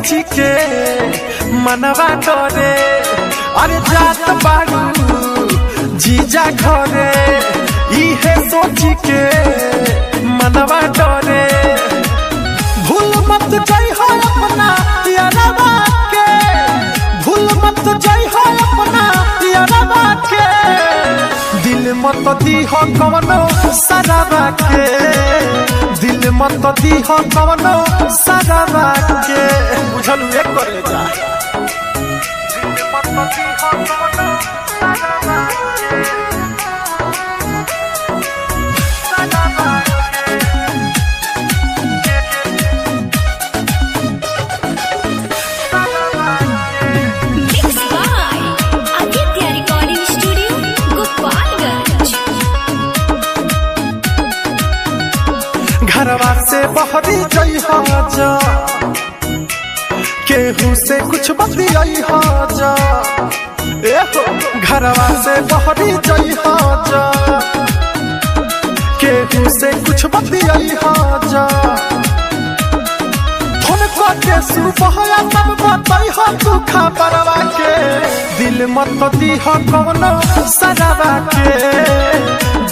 सोची के मनवा डरे, अरे जात बारू जीजा घरे, इहे सोची के मनवा डरे। भूल मत जाई हो अपना यारवा के, भूल मत जाई हो अपना यारवा के, दिल मत दी हो कवनो सराबा के, दिल मत दी हो कवनो सराबा के। बुझलू एक करे जा, दिल मत दी हो कवनो सराबा के, सराबा के। Mixed by Aditya Recording Studio, Gopalganj। घरवा से बहरी जई हो जा, केहू से कुछ बतियाई हो जा, एहो घरवा से बहरी जई हो जा, केहू से कुछ बतियाई हो जा। फोन करके सुबह सब बताई हो तू खबरवा के, दिल मत दी हो कवनो सराबा के,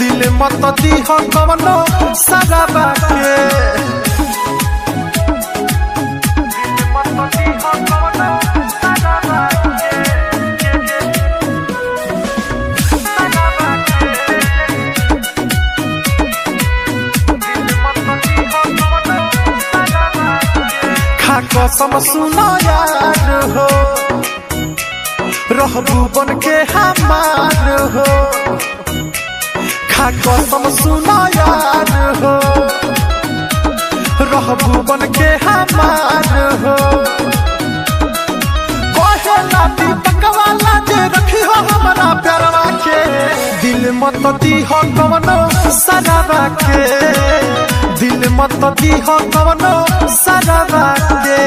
दिल मत दी हो कवनो सराबा के, दिल मत दी हो कवनो सराबा के, सराबा के, दिल मत दी हो कवनो सराबा के। खा कसम सुनो यार हो, रहबू बन के हमार हो, खा कसम सुनो यार हो, रहबू बन के हमार हो। कहेला दीपक वाला जे रखी हो हमारा प्यारवा के, दिल मत दी हो कवनो सराबा के, दिल मत दी हो कवनो सराबा के।